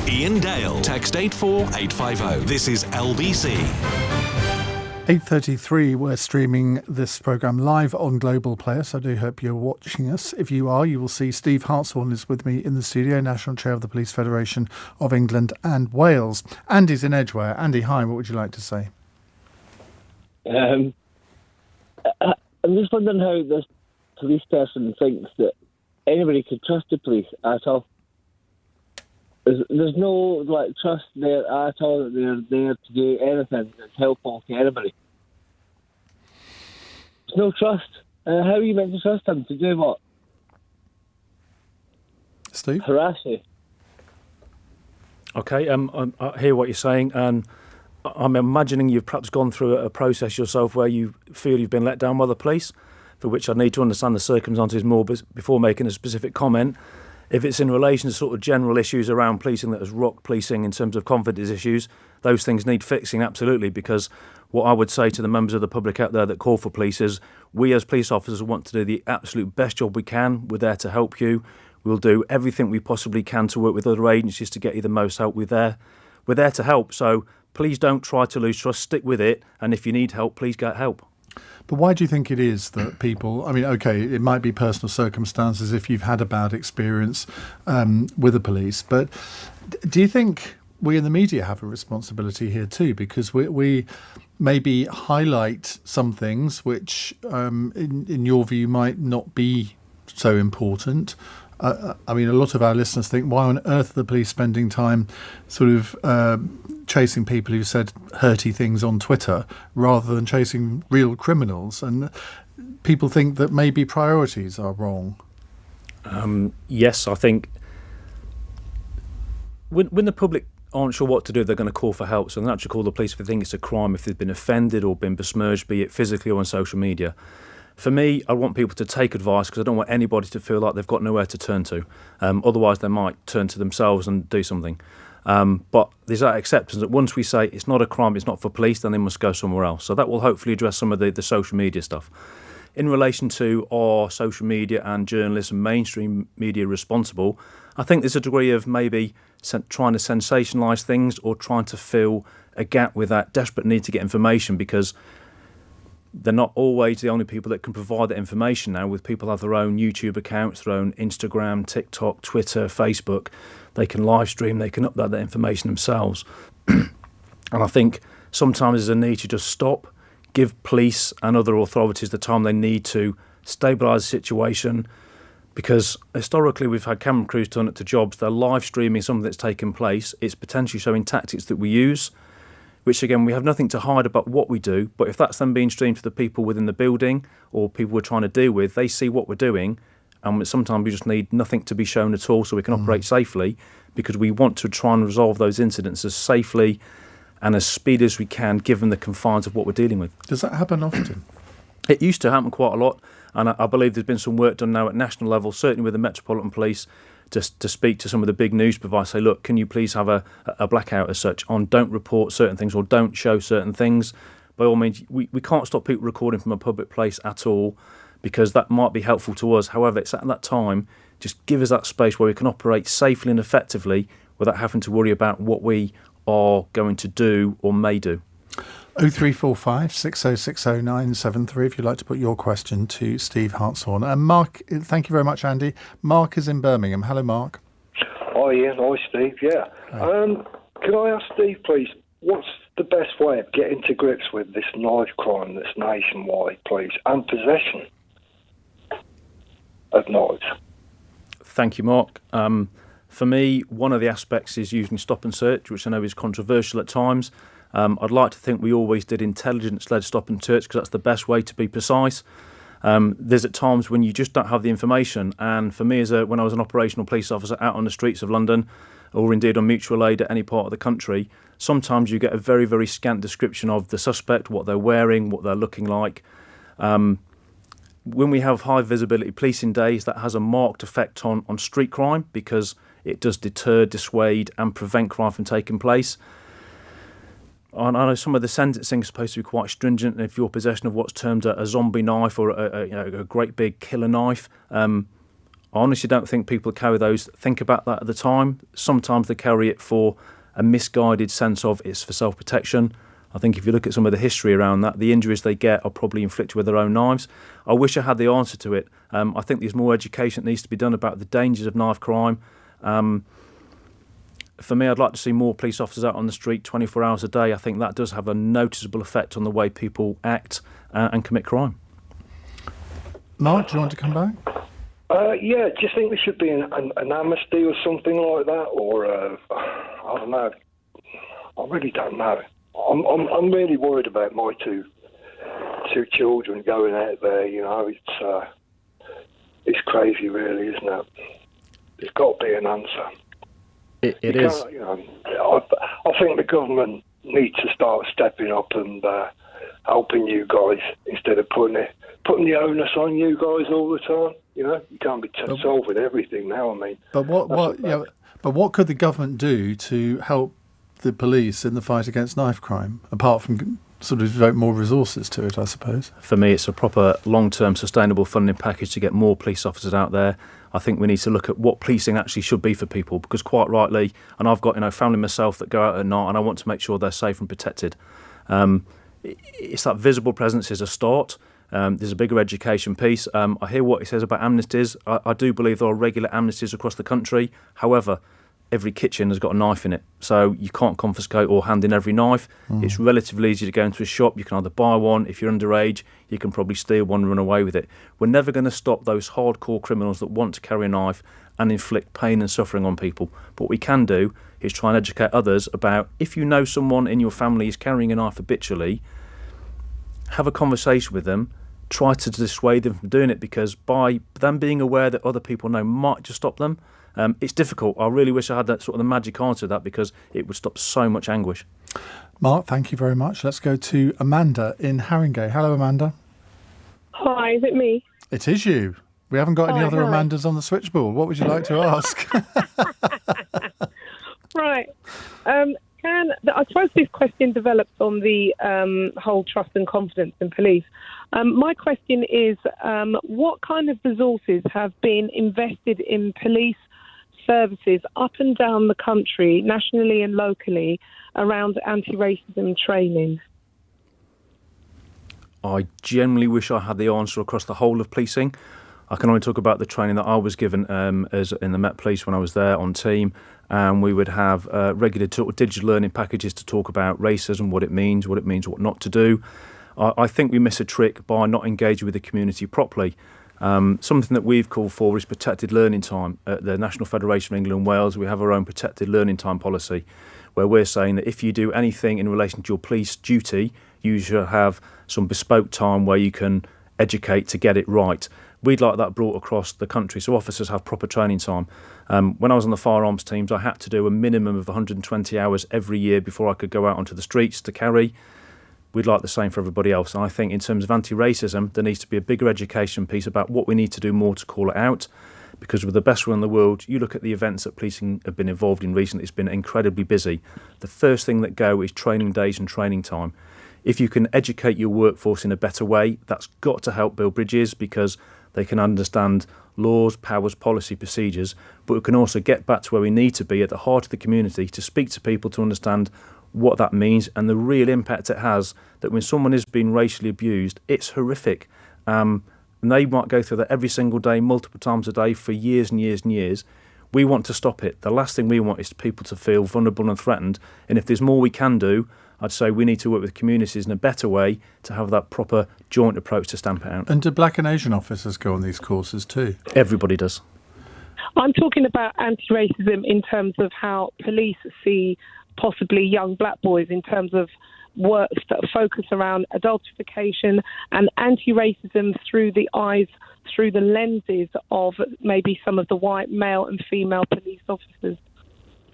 Iain Dale. Text 84850. This is LBC. 8:33, we're streaming this programme live on Global Player, so I do hope you're watching us. If you are, you will see Steve Hartshorn is with me in the studio, National Chair of the Police Federation of England and Wales. Andy's in Edgware. Andy, hi, what would you like to say? I'm just wondering how this police person thinks that anybody could trust the police at all. There's no trust there at all that they're there to do anything that's helpful to anybody. There's no trust. How are you meant to trust them to do what? Steve? Harass you. Okay, I hear what you're saying, and I'm imagining you've perhaps gone through a process yourself where you feel you've been let down by the police, for which I need to understand the circumstances more before making a specific comment. If it's in relation to sort of general issues around policing that has rocked policing in terms of confidence issues, those things need fixing, absolutely, because what I would say to the members of the public out there that call for police is we as police officers want to do the absolute best job we can. We're there to help you. We'll do everything we possibly can to work with other agencies to get you the most help. We're there to help, so please don't try to lose trust. Stick with it, and if you need help, please get help. But why do you think it is that people, I mean, OK, it might be personal circumstances if you've had a bad experience with the police, but do you think we in the media have a responsibility here too? Because we maybe highlight some things which, in your view, might not be so important. I mean, a lot of our listeners think, why on earth are the police spending time sort of chasing people who said hurty things on Twitter rather than chasing real criminals? And people think that maybe priorities are wrong. Yes, I think when the public aren't sure what to do, they're going to call for help. So they naturally call the police if they think it's a crime, if they've been offended or been besmirched, be it physically or on social media. For me, I want people to take advice because I don't want anybody to feel like they've got nowhere to turn to. Otherwise, they might turn to themselves and do something. But there's that acceptance that once we say it's not a crime, it's not for police, then they must go somewhere else. So that will hopefully address some of the social media stuff. In relation to are social media and journalists and mainstream media responsible, I think there's a degree of maybe trying to sensationalise things or trying to fill a gap with that desperate need to get information, because they're not always the only people that can provide that information now. With people have their own YouTube accounts, their own Instagram, TikTok, Twitter, Facebook. They can live stream, they can upload that information themselves. And I think sometimes there's a need to just stop, give police and other authorities the time they need to stabilise the situation, because historically we've had camera crews turn up to jobs, they're live streaming something that's taken place, it's potentially showing tactics that we use, which again, we have nothing to hide about what we do, but if that's then being streamed to the people within the building or people we're trying to deal with, they see what we're doing, and sometimes we just need nothing to be shown at all so we can operate safely, because we want to try and resolve those incidents as safely and as speedy as we can, given the confines of what we're dealing with. Does that happen often? It used to happen quite a lot, and I believe there's been some work done now at national level, certainly with the Metropolitan Police, just to speak to some of the big news providers, say, look, can you please have a blackout as such on don't report certain things or don't show certain things. By all means, we can't stop people recording from a public place at all, because that might be helpful to us. However, it's at that time, just give us that space where we can operate safely and effectively without having to worry about what we are going to do or may do. 0345 6060 973 if you'd like to put your question to Steve Hartshorn. And Mark, thank you very much, Andy. Mark is in Birmingham. Hello, Mark. Hi, Ian. Hi, Steve. Yeah. Can I ask Steve, please, what's the best way of getting to grips with this knife crime that's nationwide, please, and possession of knives? Thank you, Mark. For me, one of the aspects is using stop and search, which I know is controversial at times. I'd like to think we always did intelligence-led stop and search because that's the best way to be precise. There's at times when you just don't have the information, and for me, when I was an operational police officer out on the streets of London, or indeed on mutual aid at any part of the country, sometimes you get a very, very scant description of the suspect, what they're wearing, what they're looking like. When we have high visibility policing days, that has a marked effect on street crime because it does deter, dissuade and prevent crime from taking place. I know some of the sentencing is supposed to be quite stringent, and if you're in possession of what's termed a zombie knife or a great big killer knife, I honestly don't think people carry those, think about that at the time. Sometimes they carry it for a misguided sense of it's for self-protection. I think if you look at some of the history around that, the injuries they get are probably inflicted with their own knives. I wish I had the answer to it. I think there's more education that needs to be done about the dangers of knife crime. For me, I'd like to see more police officers out on the street 24 hours a day. I think that does have a noticeable effect on the way people act and commit crime. Mark, do you want to come back? Yeah, do you think there should be an amnesty or something like that? Or, I don't know. I really don't know. I'm really worried about my two children going out there, you know. It's crazy, really, isn't it? There's got to be an answer. It is. You know, I think the government needs to start stepping up and helping you guys instead of putting the onus on you guys all the time. You know, you can't be solving everything now. I mean, but what could the government do to help the police in the fight against knife crime, apart from sort of devote more resources to it, I suppose? For me, it's a proper long-term sustainable funding package to get more police officers out there. I think we need to look at what policing actually should be for people, because quite rightly, and I've got family myself that go out at night, and I want to make sure they're safe and protected. It's that visible presence is a start. There's a bigger education piece. I hear what he says about amnesties. I do believe there are regular amnesties across the country. However, every kitchen has got a knife in it, so you can't confiscate or hand in every knife. It's relatively easy to go into a shop. You can either buy one. If you're underage, you can probably steal one and run away with it. We're never going to stop those hardcore criminals that want to carry a knife and inflict pain and suffering on people. But what we can do is try and educate others about, if you know someone in your family is carrying a knife habitually, have a conversation with them, try to dissuade them from doing it, because by them being aware that other people know might just stop them. It's difficult. I really wish I had that sort of the magic answer to that, because it would stop so much anguish. Mark, thank you very much. Let's go to Amanda in Haringey. Hello, Amanda. Hi, is it me? It is you. We haven't got any other Amandas on the switchboard. What would you like to ask? Right. I suppose this question develops on the whole trust and confidence in police. My question is, what kind of resources have been invested in police services up and down the country, nationally and locally, around anti-racism training? I generally wish I had the answer across the whole of policing. I can only talk about the training that I was given as in the Met Police when I was there on team, and we would have regular digital learning packages to talk about racism, what it means, what not to do. I think we miss a trick by not engaging with the community properly. Something that we've called for is protected learning time. At the National Federation of England and Wales, we have our own protected learning time policy, where we're saying that if you do anything in relation to your police duty, you should have some bespoke time where you can educate to get it right. We'd like that brought across the country so officers have proper training time. When I was on the firearms teams, I had to do a minimum of 120 hours every year before I could go out onto the streets to carry. We'd like the same for everybody else. And I think in terms of anti-racism, there needs to be a bigger education piece about what we need to do more to call it out. Because we're the best one in the world. You look at the events that policing have been involved in recently, it's been incredibly busy. The first thing that go is training days and training time. If you can educate your workforce in a better way, that's got to help build bridges, because they can understand laws, powers, policy, procedures, but we can also get back to where we need to be at the heart of the community to speak to people to understand what that means and the real impact it has, that when someone is being racially abused, it's horrific. And they might go through that every single day, multiple times a day for years and years and years. We want to stop it. The last thing we want is people to feel vulnerable and threatened. And if there's more we can do, I'd say we need to work with communities in a better way to have that proper joint approach to stamp it out. And do Black and Asian officers go on these courses too? Everybody does. I'm talking about anti-racism in terms of how police see possibly young black boys, in terms of work that focus around adultification and anti-racism through the eyes, through the lenses of maybe some of the white male and female police officers.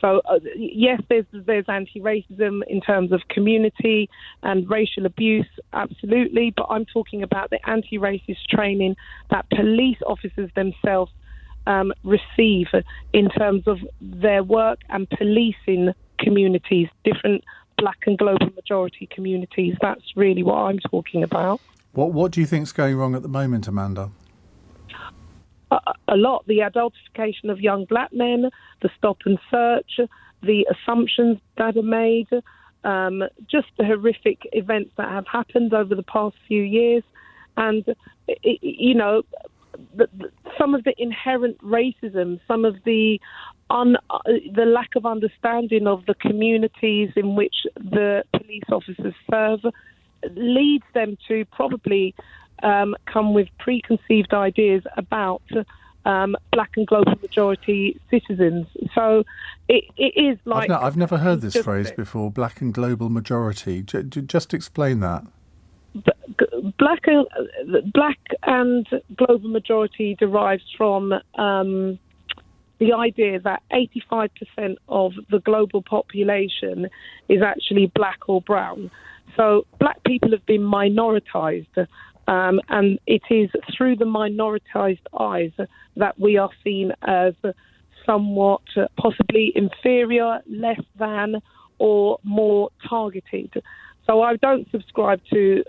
So, yes, there's anti-racism in terms of community and racial abuse, absolutely, but I'm talking about the anti-racist training that police officers themselves receive in terms of their work and policing communities, different black and global majority communities. That's really what I'm talking about. What do you think's going wrong at the moment, Amanda? a lot. The adultification of young black men, the stop and search, the assumptions that are made, just the horrific events that have happened over the past few years. And, some of the inherent racism, some of the lack of understanding of the communities in which the police officers serve leads them to probably come with preconceived ideas about black and global majority citizens. So it is like... I've never heard this phrase before, black and global majority. Just explain that. Black and global majority derives from the idea that 85% of the global population is actually black or brown. So black people have been minoritized, and it is through the minoritized eyes that we are seen as somewhat possibly inferior, less than, or more targeted. So I don't subscribe to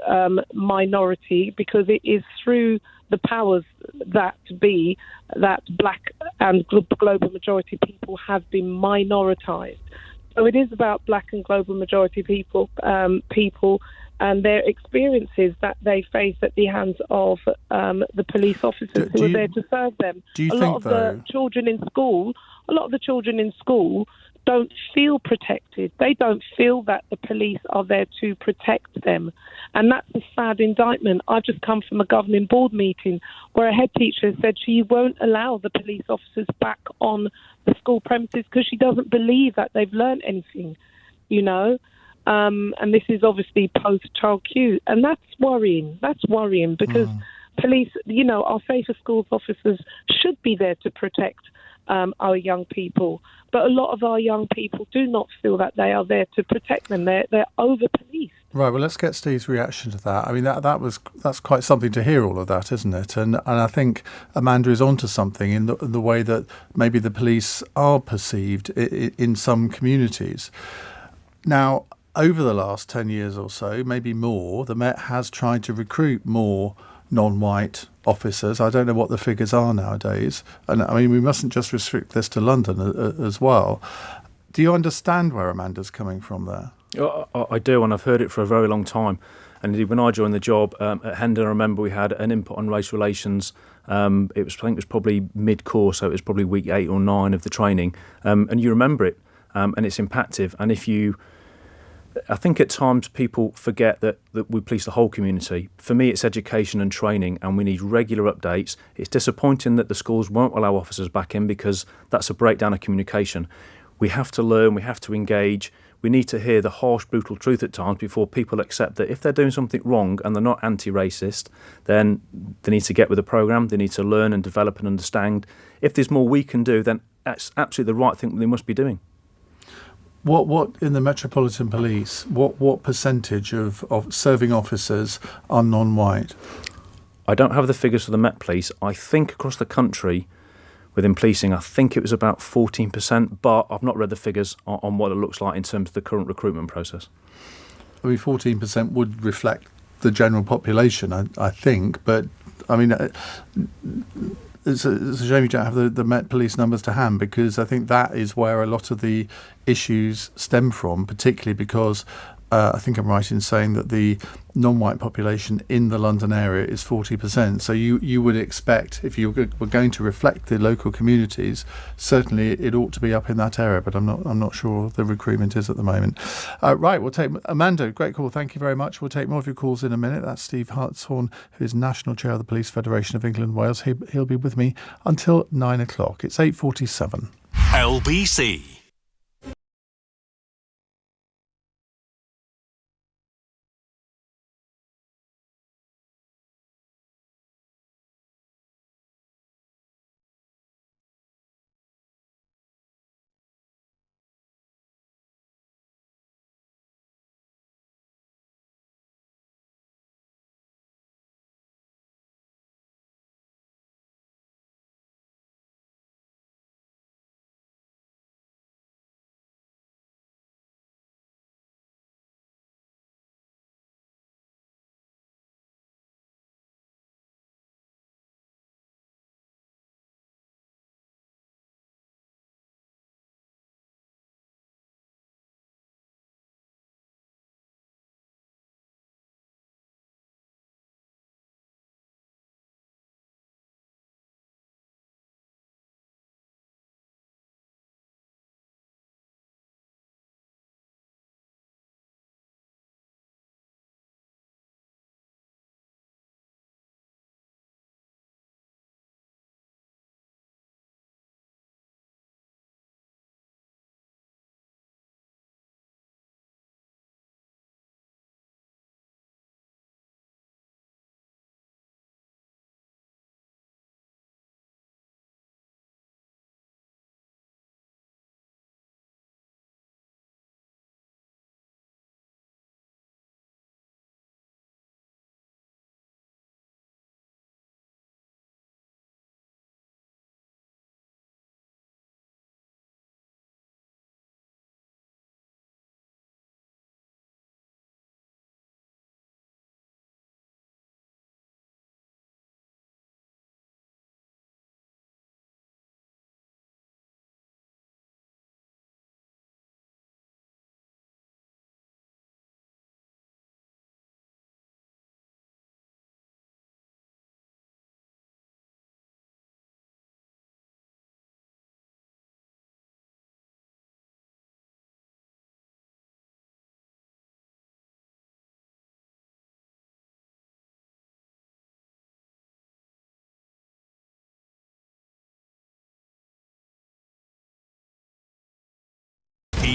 minority, because it is through the powers that be that black and global majority people have been minoritized. So it is about black and global majority people and their experiences that they face at the hands of the police officers who are there to serve them. A lot of the children in school don't feel protected. They don't feel that the police are there to protect them. And that's a sad indictment. I've just come from a governing board meeting where a head teacher said she won't allow the police officers back on the school premises because she doesn't believe that they've learned anything, and this is obviously post-child Q. And that's worrying. Because police, our safer schools officers should be there to protect our young people. But a lot of our young people do not feel that they are there to protect them. They're over-policed. Right, well, let's get Steve's reaction to that. I mean, that's quite something to hear, all of that, isn't it? And I think Amanda is onto something in the way that maybe the police are perceived in some communities. Now, over the last 10 years or so, maybe more, the Met has tried to recruit more non-white officers. I don't know what the figures are nowadays. And I mean, we mustn't just restrict this to London as well. Do you understand where Amanda's coming from there? I do, and I've heard it for a very long time. And indeed, when I joined the job at Hendon, I remember we had an input on race relations. I think it was probably mid-course, so it was probably week 8 or 9 of the training. And you remember it, and it's impactful. And I think at times people forget that we police the whole community. For me, it's education and training, and we need regular updates. It's disappointing that the schools won't allow officers back in, because that's a breakdown of communication. We have to learn, we have to engage. We need to hear the harsh, brutal truth at times before people accept that if they're doing something wrong and they're not anti-racist, then they need to get with the programme, they need to learn and develop and understand. If there's more we can do, then that's absolutely the right thing that they must be doing. What in the Metropolitan Police, what percentage of serving officers are non-white? I don't have the figures for the Met Police. I think across the country, within policing, I think it was about 14%, but I've not read the figures on what it looks like in terms of the current recruitment process. I mean, 14% would reflect the general population, I think, but I mean, it's a shame you don't have the Met Police numbers to hand, because I think that is where a lot of the issues stem from, particularly because I think I'm right in saying that the non-white population in the London area is 40%. So you would expect, if you were going to reflect the local communities, certainly it ought to be up in that area. But I'm not sure the recruitment is at the moment. Right, we'll take Amanda. Great call. Thank you very much. We'll take more of your calls in a minute. That's Steve Hartshorn, who is National Chair of the Police Federation of England and Wales. He'll be with me until 9 o'clock. It's 8:47. LBC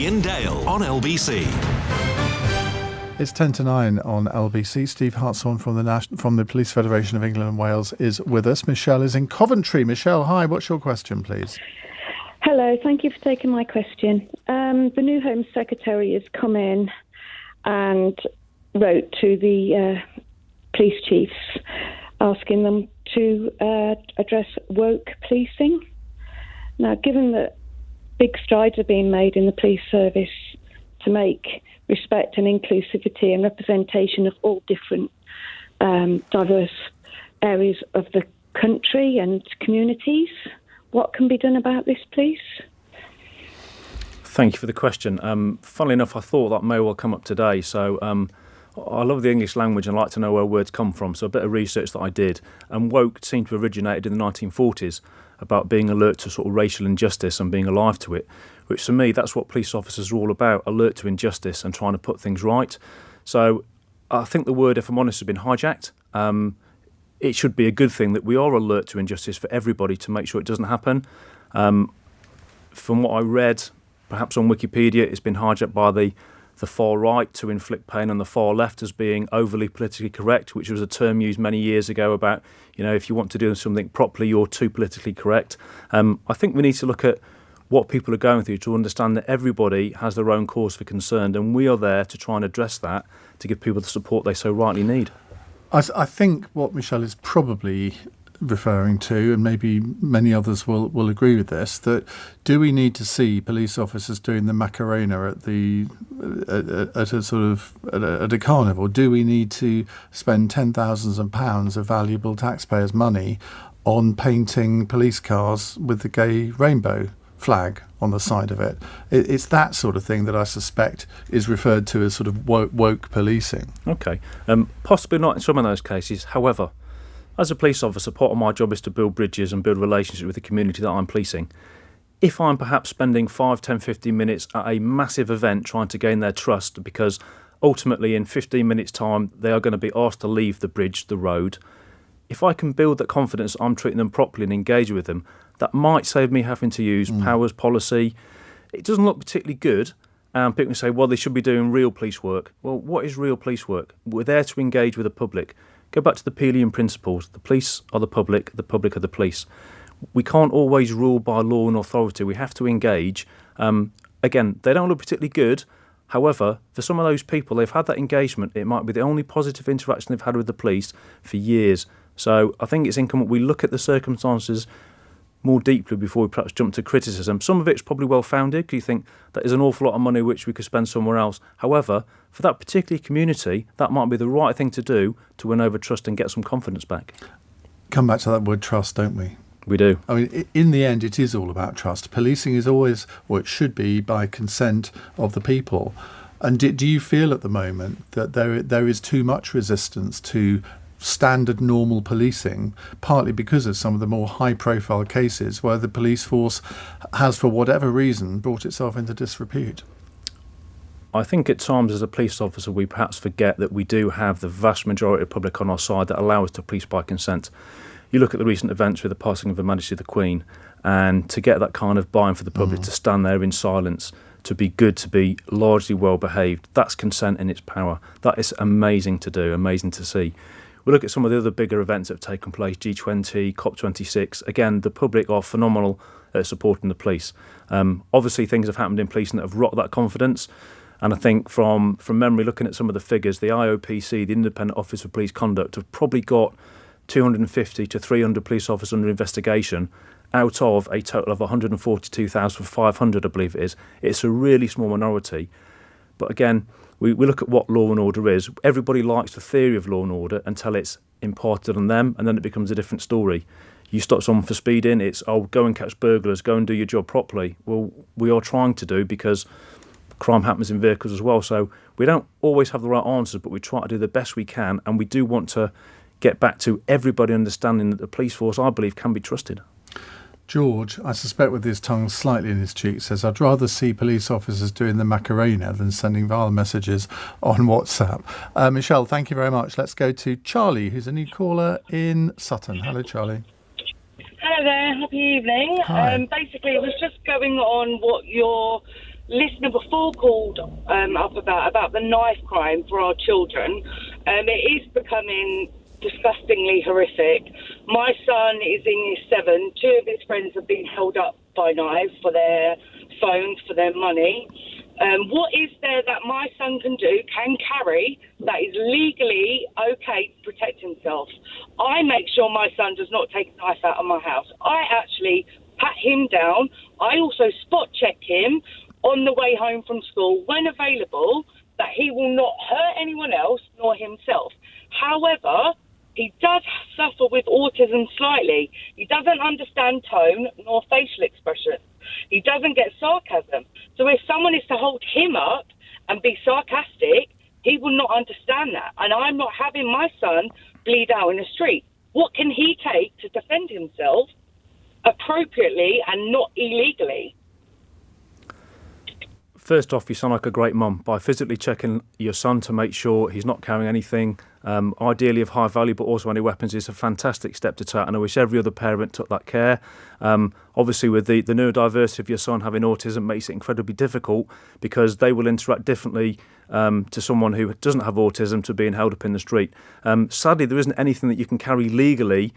Iain Dale on LBC. It's 10 to 9 on LBC. Steve Hartshorn from the Police Federation of England and Wales is with us. Michelle is in Coventry. Michelle, hi. What's your question, please? Hello. Thank you for taking my question. The new Home Secretary has come in and wrote to the police chiefs asking them to address woke policing. Now, given that big strides are being made in the police service to make respect and inclusivity and representation of all different diverse areas of the country and communities, what can be done about this, please? Thank you for the question. Funnily enough, I thought that may well come up today. So I love the English language and like to know where words come from. So a bit of research that I did. And woke seemed to have originated in the 1940s about being alert to sort of racial injustice and being alive to it, which for me, that's what police officers are all about, alert to injustice and trying to put things right. So I think the word, if I'm honest, has been hijacked. It should be a good thing that we are alert to injustice for everybody to make sure it doesn't happen. From what I read, perhaps on Wikipedia, it's been hijacked by the far right to inflict pain on the far left as being overly politically correct, which was a term used many years ago about, if you want to do something properly, you're too politically correct. I think we need to look at what people are going through to understand that everybody has their own cause for concern, and we are there to try and address that to give people the support they so rightly need. I think what Michelle is probably referring to, and maybe many others will agree with this, that do we need to see police officers doing the Macarena at a carnival? Do we need to spend £10,000s of pounds of valuable taxpayers' money on painting police cars with the gay rainbow flag on the side of it? It's that sort of thing that I suspect is referred to as sort of woke policing. Okay, possibly not in some of those cases. However, as a police officer, part of my job is to build bridges and build relationships with the community that I'm policing. If I'm perhaps spending 5, 10, 15 minutes at a massive event trying to gain their trust, because ultimately in 15 minutes' time they are going to be asked to leave the bridge, the road, if I can build that confidence I'm treating them properly and engage with them, that might save me having to use powers policy. It doesn't look particularly good. People say, well, they should be doing real police work. Well, what is real police work? We're there to engage with the public. Go back to the Pelian principles. The police are the public are the police. We can't always rule by law and authority. We have to engage. Again, they don't look particularly good. However, for some of those people, they've had that engagement. It might be the only positive interaction they've had with the police for years. So I think it's incumbent we look at the circumstances more deeply before we perhaps jump to criticism. Some of it's probably well-founded, because you think that is an awful lot of money which we could spend somewhere else. However, for that particular community, that might be the right thing to do to win over trust and get some confidence back. Come back to that word trust, don't we? We do. I mean, in the end, it is all about trust. Policing is always, or it should be, by consent of the people. And do you feel at the moment that there is too much resistance to standard normal policing, partly because of some of the more high-profile cases where the police force has, for whatever reason, brought itself into disrepute? I think at times as a police officer we perhaps forget that we do have the vast majority of the public on our side that allow us to police by consent. You look at the recent events with the passing of Her Majesty the Queen, and to get that kind of buy-in for the public to stand there in silence, to be good, to be largely well behaved, that's consent in its power. That is amazing to do, amazing to see. We look at some of the other bigger events that have taken place, G20, COP26. Again, the public are phenomenal at supporting the police. Obviously, things have happened in policing that have rocked that confidence. And I think from memory, looking at some of the figures, the IOPC, the Independent Office for Police Conduct, have probably got 250 to 300 police officers under investigation out of a total of 142,500, I believe it is. It's a really small minority. But again, we look at what law and order is. Everybody likes the theory of law and order until it's imparted on them, and then it becomes a different story. You stop someone for speeding, it's, go and catch burglars, go and do your job properly. Well, we are trying to do, because crime happens in vehicles as well. So we don't always have the right answers, but we try to do the best we can, and we do want to get back to everybody understanding that the police force, I believe, can be trusted. George, I suspect with his tongue slightly in his cheek, says, I'd rather see police officers doing the Macarena than sending vile messages on WhatsApp. Michelle, thank you very much. Let's go to Charlie, who's a new caller in Sutton. Hello, Charlie. Hello there. Happy evening. Hi. Basically, it was just going on what your listener before called up about the knife crime for our children. It is becoming disgustingly horrific. My son is in year 7. 2 of his friends have been held up by knives for their phones, for their money. What is there that my son can carry, that is legally okay to protect himself? I make sure my son does not take a knife out of my house. I actually pat him down. I also spot check him on the way home from school when available, that he will not hurt anyone else nor himself. However, he does suffer with autism slightly. He doesn't understand tone nor facial expression. He doesn't get sarcasm. So if someone is to hold him up and be sarcastic, he will not understand that. And I'm not having my son bleed out in the street. What can he take to defend himself appropriately and not illegally? First off, you sound like a great mum by physically checking your son to make sure he's not carrying anything, ideally of high value, but also any weapons. Is a fantastic step to take, and I wish every other parent took that care. Obviously, with the neurodiversity of your son having autism makes it incredibly difficult, because they will interact differently to someone who doesn't have autism to being held up in the street. Sadly, there isn't anything that you can carry legally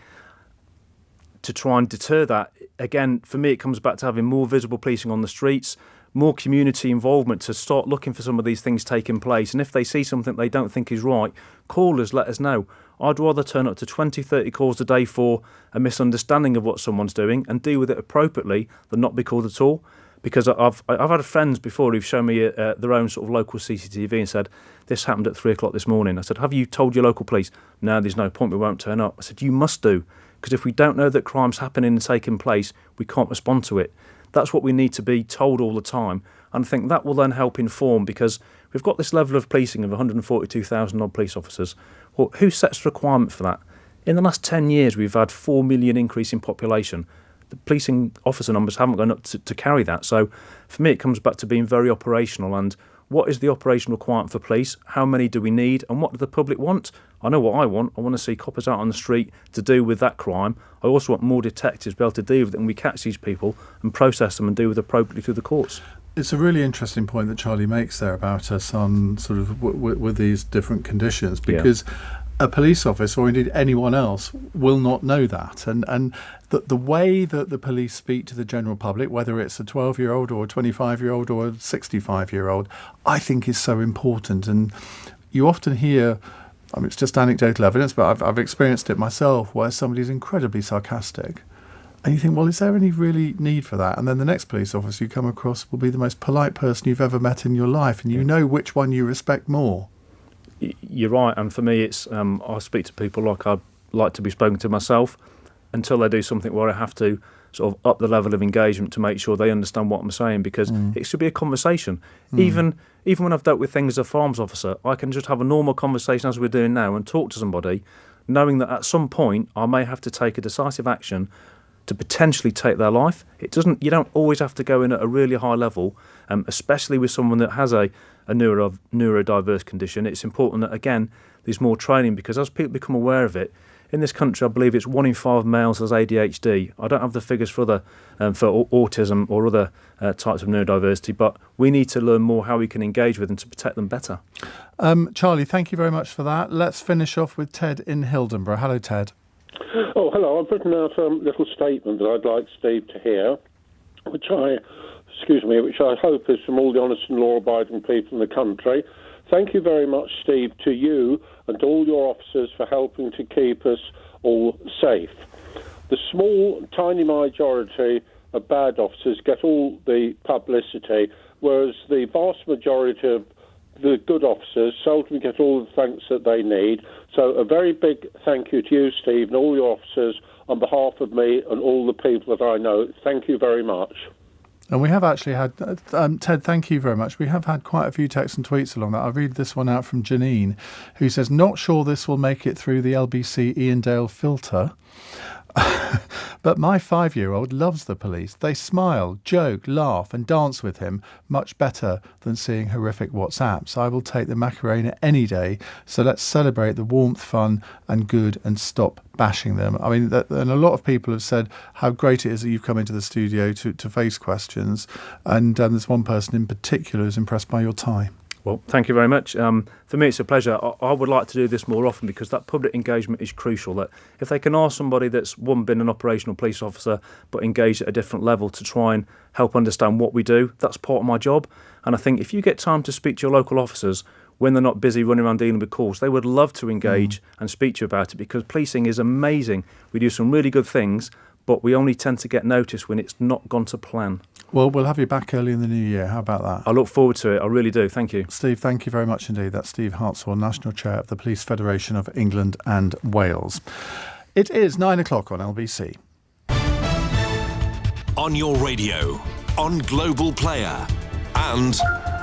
to try and deter that. Again, for me, it comes back to having more visible policing on the streets, more community involvement to start looking for some of these things taking place. And if they see something they don't think is right, call us, let us know. I'd rather turn up to 20, 30 calls a day for a misunderstanding of what someone's doing and deal with it appropriately than not be called at all. Because I've had friends before who've shown me their own sort of local CCTV and said, this happened at 3 o'clock this morning. I said, have you told your local police? No, there's no point, we won't turn up. I said, you must do. Because if we don't know that crime's happening and taking place, we can't respond to it. That's what we need to be told all the time. And I think that will then help inform, because we've got this level of policing of 142,000 odd police officers. Well, who sets the requirement for that? In the last 10 years, we've had 4 million increase in population. The policing officer numbers haven't gone up to carry that. So for me, it comes back to being very operational. And what is the operational requirement for police? How many do we need? And what do the public want? I know what I want. I want to see coppers out on the street to deal with that crime. I also want more detectives to be able to deal with it, and we catch these people and process them and deal with it appropriately through the courts. It's a really interesting point that Charlie makes there about her son sort of with these different conditions, because a police officer, or indeed anyone else, will not know that. And the way that the police speak to the general public, whether it's a 12-year-old or a 25-year-old or a 65-year-old, I think is so important. And you often hear, I mean, it's just anecdotal evidence, but I've experienced it myself, where somebody's incredibly sarcastic. And you think, well, is there any really need for that? And then the next police officer you come across will be the most polite person you've ever met in your life, and you know which one you respect more. You're right, and for me, it's I speak to people like I'd like to be spoken to myself, until they do something where I have to sort of up the level of engagement to make sure they understand what I'm saying, because it should be a conversation. Even when I've dealt with things as a farms officer, I can just have a normal conversation as we're doing now and talk to somebody, knowing that at some point I may have to take a decisive action to potentially take their life. You don't always have to go in at a really high level, especially with someone that has a neurodiverse condition. It's important that, again, there's more training, because as people become aware of it, in this country, I believe it's 1 in 5 males has ADHD. I don't have the figures for for autism or other types of neurodiversity, but we need to learn more how we can engage with them to protect them better. Charlie, thank you very much for that. Let's finish off with Ted in Hildenborough. Hello, Ted. Oh, hello. I've written out a little statement that I'd like Steve to hear, which I hope is from all the honest and law-abiding people in the country. Thank you very much, Steve, to you and to all your officers for helping to keep us all safe. The small, tiny majority of bad officers get all the publicity, whereas the vast majority of the good officers seldom get all the thanks that they need. So a very big thank you to you, Steve, and all your officers on behalf of me and all the people that I know. Thank you very much. And we have actually had, Ted, thank you very much. We have had quite a few texts and tweets along that. I'll read this one out from Janine, who says, not sure this will make it through the LBC Iain Dale filter, But my 5-year-old loves the police. They smile, joke, laugh and dance with him much better than seeing horrific WhatsApps. I will take the Macarena any day, so let's celebrate the warmth, fun and good and stop bashing them. I mean, and a lot of people have said how great it is that you've come into the studio to face questions, and there's one person in particular who's impressed by your tie. Well, thank you very much. For me, it's a pleasure. I would like to do this more often because that public engagement is crucial. That if they can ask somebody that's been an operational police officer but engaged at a different level to try and help understand what we do, that's part of my job. And I think if you get time to speak to your local officers when they're not busy running around dealing with calls, they would love to engage and speak to you about it, because policing is amazing. We do some really good things, but we only tend to get noticed when it's not gone to plan. Well, we'll have you back early in the new year. How about that? I look forward to it. I really do. Thank you. Steve, thank you very much indeed. That's Steve Hartshorn, National Chair of the Police Federation of England and Wales. It is 9 o'clock on LBC. On your radio, on Global Player, and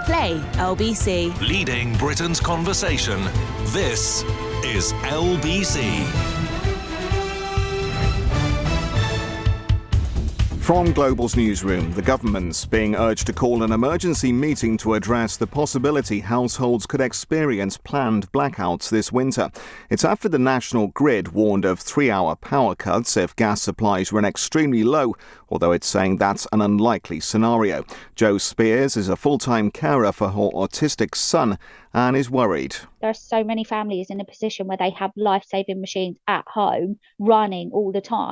Play LBC. leading Britain's conversation. This is LBC. From Global's newsroom, the government's being urged to call an emergency meeting to address the possibility households could experience planned blackouts this winter. It's after the national grid warned of 3-hour power cuts if gas supplies run extremely low, although it's saying that's an unlikely scenario. Jo Spears is a full-time carer for her autistic son and is worried. There are so many families in a position where they have life-saving machines at home running all the time.